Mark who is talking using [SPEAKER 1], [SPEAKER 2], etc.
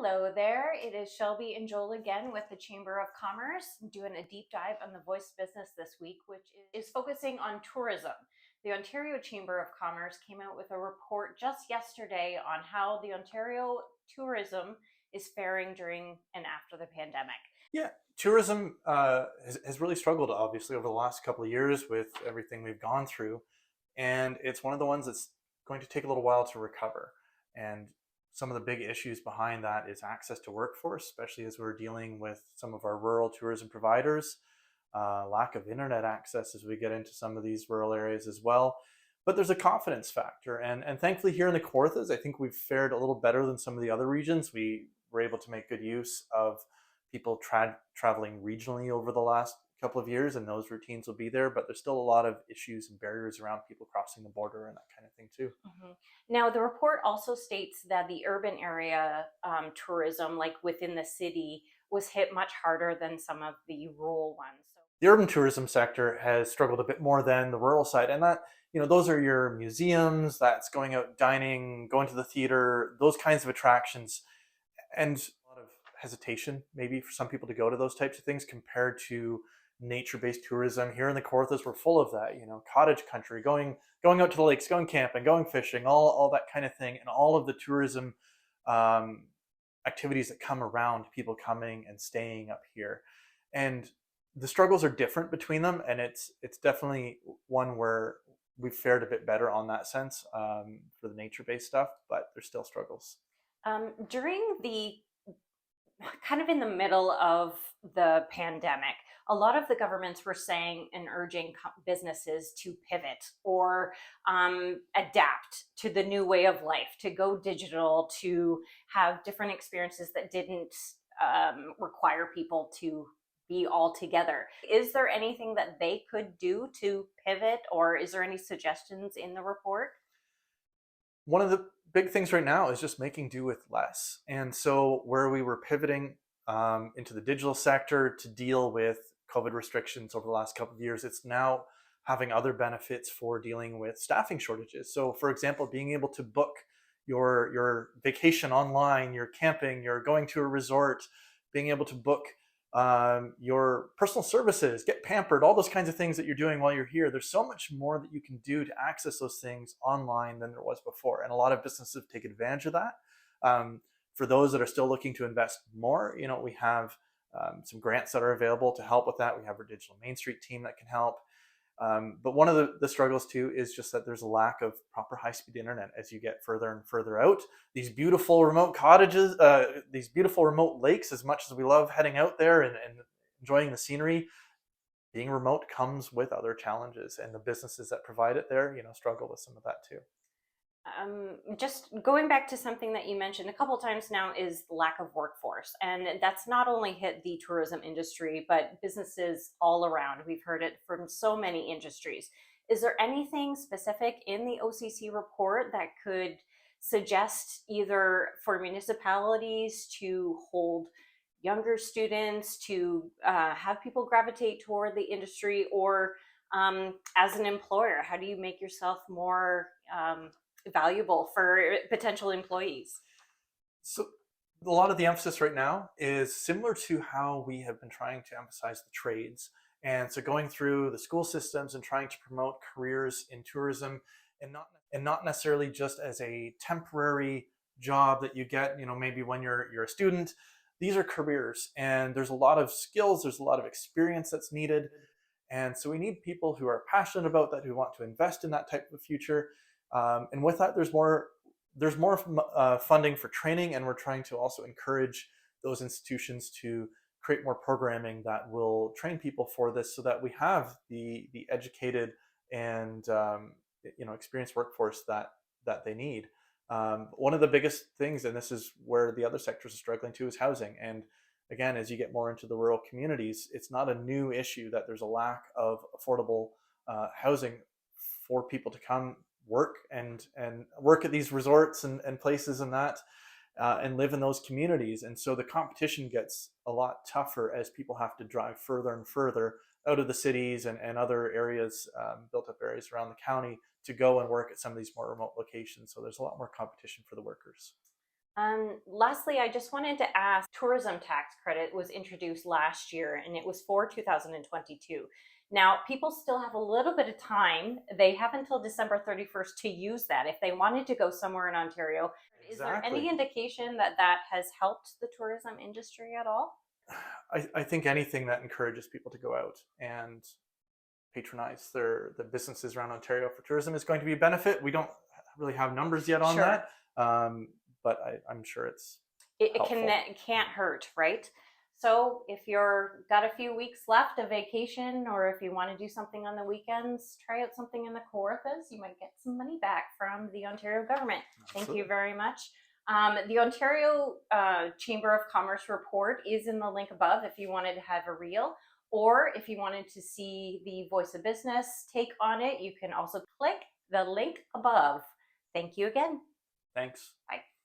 [SPEAKER 1] Hello there. It is Shelby and Joel again with the Chamber of Commerce doing a deep dive on the voice business this week, which is focusing on tourism. The Ontario Chamber of Commerce came out with a report just yesterday on how the Ontario tourism is faring during and after the pandemic.
[SPEAKER 2] Yeah, tourism has really struggled, obviously, over the last couple of years with everything we've gone through. And it's one of the ones that's going to take a little while to recover. And some of the big issues behind that is access to workforce, especially as we're dealing with some of our rural tourism providers, lack of internet access as we get into some of these rural areas as well. But there's a confidence factor. And thankfully, here in the Kawarthas, I think we've fared a little better than some of the other regions. We were able to make good use of people traveling regionally over the last couple of years, and those routines will be there. But there's still a lot of issues and barriers around people crossing the border and that kind of thing too.
[SPEAKER 1] Mhm. Now, the report also states that the urban area tourism, like within the city, was hit much harder than some of the rural ones. So,
[SPEAKER 2] The urban tourism sector has struggled a bit more than the rural side, and that those are your museums, that's going out dining, going to the theater, those kinds of attractions, and a lot of hesitation maybe for some people to go to those types of things compared to nature-based tourism. Here in the Kawarthas, we're full of that. Cottage country, going out to the lakes, going camping, going fishing, all that kind of thing, and all of the tourism um, activities that come around people coming and staying up here. And the struggles are different between them, and it's definitely one where we've fared a bit better on that sense for the nature-based stuff, but there's still struggles.
[SPEAKER 1] during the kind of in the middle of the pandemic, a lot of the governments were saying and urging businesses to pivot or adapt to the new way of life, to go digital, to have different experiences that didn't require people to be all together. Is there anything that they could do to pivot, or is there any suggestions in the report?
[SPEAKER 2] One of the big things right now is just making do with less. And so, where we were pivoting into the digital sector to deal with COVID restrictions over the last couple of years, it's now having other benefits for dealing with staffing shortages. So, for example, being able to book your vacation online, your camping, you're going to a resort, being able to book your personal services, get pampered, all those kinds of things that you're doing while you're here. There's so much more that you can do to access those things online than there was before. And a lot of businesses take advantage of that. For those that are still looking to invest more, we have some grants that are available to help with that. We have our Digital Main Street team that can help. But one of the struggles too is just that there's a lack of proper high-speed internet as you get further and further out. These beautiful remote cottages, these beautiful remote lakes, as much as we love heading out there and enjoying the scenery, being remote comes with other challenges, and the businesses that provide it there, struggle with some of that too.
[SPEAKER 1] Just going back to something that you mentioned a couple times now is lack of workforce, and that's not only hit the tourism industry but businesses all around. We've heard it from so many industries. Is there anything specific in the OCC report that could suggest either for municipalities to hold younger students, to have people gravitate toward the industry, or as an employer, how do you make yourself more valuable for potential employees?
[SPEAKER 2] So a lot of the emphasis right now is similar to how we have been trying to emphasize the trades. And so going through the school systems and trying to promote careers in tourism, and not necessarily just as a temporary job that you get, maybe when you're a student. These are careers, and there's a lot of skills, there's a lot of experience that's needed. And so we need people who are passionate about that, who want to invest in that type of future. And with that, there's more funding for training, and we're trying to also encourage those institutions to create more programming that will train people for this, so that we have the educated and experienced workforce that they need. One of the biggest things, and this is where the other sectors are struggling too, is housing. And again, as you get more into the rural communities, it's not a new issue that there's a lack of affordable housing for people to come work and work at these resorts and places and live in those communities. And so the competition gets a lot tougher as people have to drive further and further out of the cities and other areas, built up areas around the county, to go and work at some of these more remote locations. So there's a lot more competition for the workers.
[SPEAKER 1] Lastly, I just wanted to ask, tourism tax credit was introduced last year and it was for 2022. Now, people still have a little bit of time. They have until December 31st to use that if they wanted to go somewhere in Ontario. Is there any
[SPEAKER 2] Exactly.
[SPEAKER 1] indication that that has helped the tourism industry at all?
[SPEAKER 2] I think anything that encourages people to go out and patronize the businesses around Ontario for tourism is going to be a benefit. We don't really have numbers yet on
[SPEAKER 1] Sure.
[SPEAKER 2] that, but I'm sure it's helpful.
[SPEAKER 1] It can't hurt, right? So if you're got a few weeks left of vacation, or if you want to do something on the weekends, try out something in the Kawarthas. You might get some money back from the Ontario government. Thank you
[SPEAKER 2] Absolutely.
[SPEAKER 1] very much. The Ontario Chamber of Commerce report is in the link above if you wanted to have a reel, or if you wanted to see the Voice of Business take on it, you can also click the link above. Thank you again.
[SPEAKER 2] Thanks.
[SPEAKER 1] Bye.